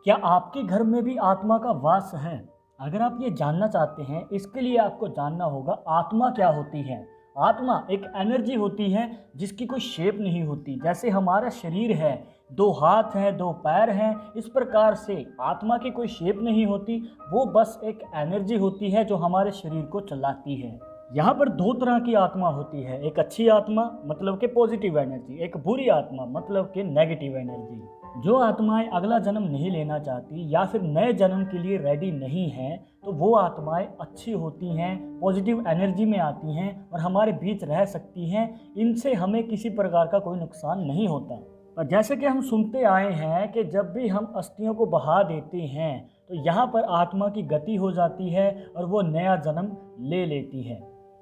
क्या आपके घर में भी आत्मा का वास है? अगर आप ये जानना चाहते हैं, इसके लिए आपको जानना होगा आत्मा क्या होती है। आत्मा एक एनर्जी होती है जिसकी कोई शेप नहीं होती। जैसे हमारा शरीर है, दो हाथ हैं, दो पैर हैं, इस प्रकार से आत्मा की कोई शेप नहीं होती। वो बस एक एनर्जी होती है जो हमारे शरीर को चलाती है। यहाँ पर दो तरह की आत्मा होती है, एक अच्छी आत्मा मतलब कि पॉजिटिव एनर्जी, एक बुरी आत्मा मतलब कि नेगेटिव एनर्जी। जो आत्माएं अगला जन्म नहीं लेना चाहती या फिर नए जन्म के लिए रेडी नहीं हैं, तो वो आत्माएं अच्छी होती हैं, पॉजिटिव एनर्जी में आती हैं और हमारे बीच रह सकती हैं। इनसे हमें किसी प्रकार का कोई नुकसान नहीं होता। और जैसे कि हम सुनते आए हैं कि जब भी हम अस्थियों को बहा देते हैं तो यहाँ पर आत्मा की गति हो जाती है और वो नया जन्म ले लेती है।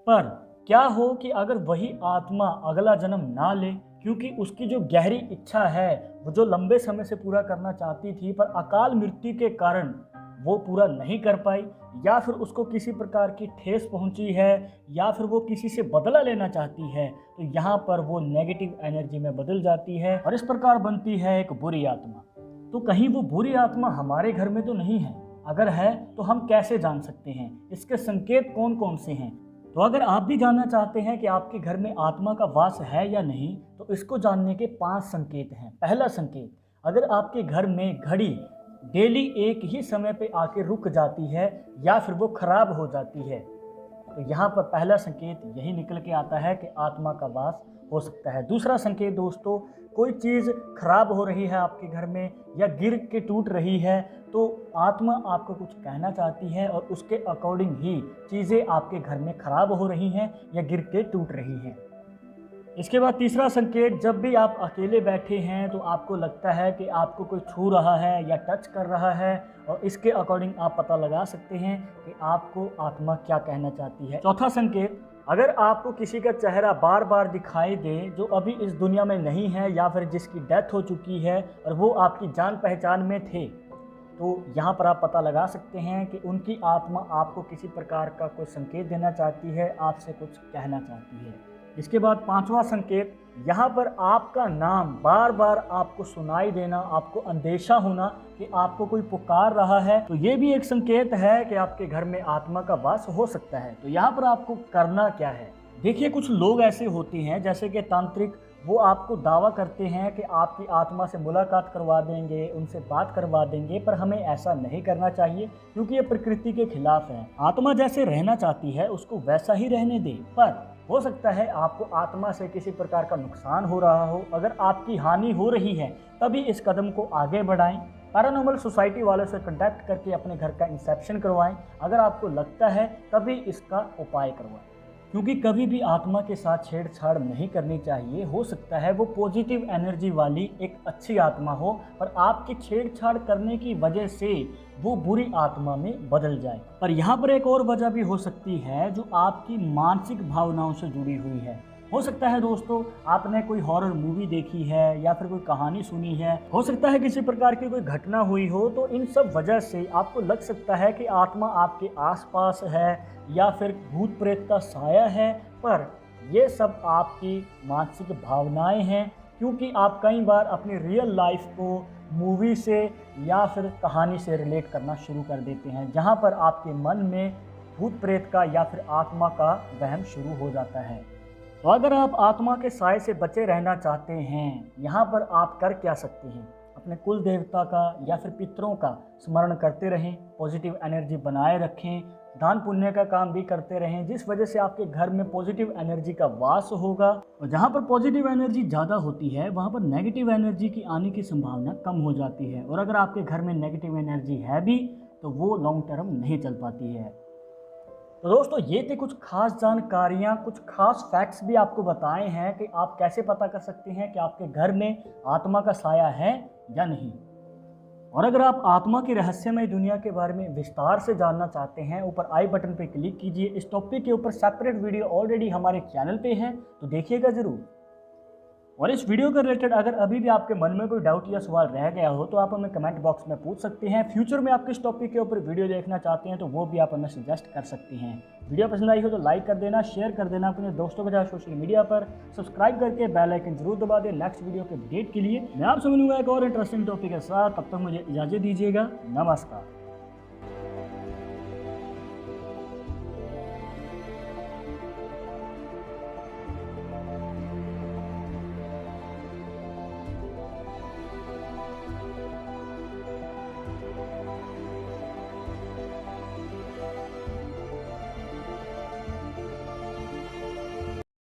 पर क्या हो कि अगर वही आत्मा अगला जन्म ना ले, क्योंकि उसकी जो गहरी इच्छा है वो जो लंबे समय से पूरा करना चाहती थी पर अकाल मृत्यु के कारण वो पूरा नहीं कर पाई, या फिर उसको किसी प्रकार की ठेस पहुंची है, या फिर वो किसी से बदला लेना चाहती है, तो यहाँ पर वो नेगेटिव एनर्जी में बदल जाती है और इस प्रकार बनती है एक बुरी आत्मा। तो कहीं वो बुरी आत्मा हमारे घर में तो नहीं है? अगर है तो हम कैसे जान सकते हैं? इसके संकेत कौन कौन से हैं? तो अगर आप भी जानना चाहते हैं कि आपके घर में आत्मा का वास है या नहीं, तो इसको जानने के 5 संकेत हैं। पहला संकेत, अगर आपके घर में घड़ी डेली एक ही समय पे आके रुक जाती है या फिर वो खराब हो जाती है, तो यहाँ पर पहला संकेत यही निकल के आता है कि आत्मा का वास हो सकता है। दूसरा संकेत दोस्तों, कोई चीज़ खराब हो रही है आपके घर में या गिर के टूट रही है, तो आत्मा आपको कुछ कहना चाहती है और उसके अकॉर्डिंग ही चीज़ें आपके घर में खराब हो रही हैं या गिर के टूट रही हैं। इसके बाद तीसरा संकेत, जब भी आप अकेले बैठे हैं तो आपको लगता है कि आपको कोई छू रहा है या टच कर रहा है, और इसके अकॉर्डिंग आप पता लगा सकते हैं कि आपको आत्मा क्या कहना चाहती है। चौथा संकेत, अगर आपको किसी का चेहरा बार बार दिखाई दे जो अभी इस दुनिया में नहीं है या फिर जिसकी डेथ हो चुकी है और वो आपकी जान पहचान में थे, तो यहाँ पर आप पता लगा सकते हैं कि उनकी आत्मा आपको किसी प्रकार का कोई संकेत देना चाहती है, आपसे कुछ कहना चाहती है। इसके बाद 5वां संकेत, यहाँ पर आपका नाम बार बार आपको सुनाई देना, आपको अंदेशा होना कि आपको कोई पुकार रहा है, तो ये भी एक संकेत है कि आपके घर में आत्मा का वास हो सकता है। तो यहाँ पर आपको करना क्या है? देखिए, कुछ लोग ऐसे होते हैं जैसे कि तांत्रिक, वो आपको दावा करते हैं कि आपकी आत्मा से मुलाकात करवा देंगे, उनसे बात करवा देंगे, पर हमें ऐसा नहीं करना चाहिए क्योंकि ये प्रकृति के खिलाफ है। आत्मा जैसे रहना चाहती है उसको वैसा ही रहने दें, पर हो सकता है आपको आत्मा से किसी प्रकार का नुकसान हो रहा हो। अगर आपकी हानि हो रही है तभी इस कदम को आगे बढ़ाएं। पैरानॉर्मल सोसाइटी वालों से कांटेक्ट करके अपने घर का इंसेप्शन करवाएं। अगर आपको लगता है तभी इसका उपाय करवाएं, क्योंकि कभी भी आत्मा के साथ छेड़छाड़ नहीं करनी चाहिए। हो सकता है वो पॉजिटिव एनर्जी वाली एक अच्छी आत्मा हो, पर आपकी छेड़छाड़ करने की वजह से वो बुरी आत्मा में बदल जाए। पर यहाँ पर एक और वजह भी हो सकती है जो आपकी मानसिक भावनाओं से जुड़ी हुई है। हो सकता है दोस्तों आपने कोई हॉरर मूवी देखी है या फिर कोई कहानी सुनी है, हो सकता है किसी प्रकार की कोई घटना हुई हो, तो इन सब वजह से आपको लग सकता है कि आत्मा आपके आसपास है या फिर भूत प्रेत का साया है। पर ये सब आपकी मानसिक भावनाएं हैं, क्योंकि आप कई बार अपनी रियल लाइफ को मूवी से या फिर कहानी से रिलेट करना शुरू कर देते हैं, जहां पर आपके मन में भूत प्रेत का या फिर आत्मा का वहम शुरू हो जाता है। तो अगर आप आत्मा के साए से बचे रहना चाहते हैं, यहाँ पर आप कर क्या सकते हैं? अपने कुल देवता का या फिर पितरों का स्मरण करते रहें, पॉजिटिव एनर्जी बनाए रखें, दान पुण्य का काम भी करते रहें, जिस वजह से आपके घर में पॉजिटिव एनर्जी का वास होगा। और जहाँ पर पॉजिटिव एनर्जी ज़्यादा होती है वहाँ पर नेगेटिव एनर्जी की आने की संभावना कम हो जाती है, और अगर आपके घर में नेगेटिव एनर्जी है भी तो वो लॉन्ग टर्म नहीं चल पाती है। तो दोस्तों ये थे कुछ खास जानकारियाँ, कुछ खास फैक्ट्स भी आपको बताए हैं कि आप कैसे पता कर सकते हैं कि आपके घर में आत्मा का साया है या नहीं। और अगर आप आत्मा की रहस्यमय दुनिया के बारे में विस्तार से जानना चाहते हैं, ऊपर आई बटन पर क्लिक कीजिए। इस टॉपिक के ऊपर सेपरेट वीडियो ऑलरेडी हमारे चैनल पे है, तो देखिएगा ज़रूर। और इस वीडियो के रिलेटेड अगर अभी भी आपके मन में कोई डाउट या सवाल रह गया हो तो आप हमें कमेंट बॉक्स में पूछ सकते हैं। फ्यूचर में आप किस टॉपिक के ऊपर वीडियो देखना चाहते हैं तो वो भी आप हमें सजेस्ट कर सकते हैं। वीडियो पसंद आई हो तो लाइक कर देना, शेयर कर देना अपने दोस्तों के साथ सोशल मीडिया पर, सब्सक्राइब करके बेल आइकन जरूर दबा दें नेक्स्ट वीडियो के अपडेट के लिए। मैं आपसे मिलूंगा एक और इंटरेस्टिंग टॉपिक के साथ, तब तक मुझे इजाज़त दीजिएगा। नमस्कार।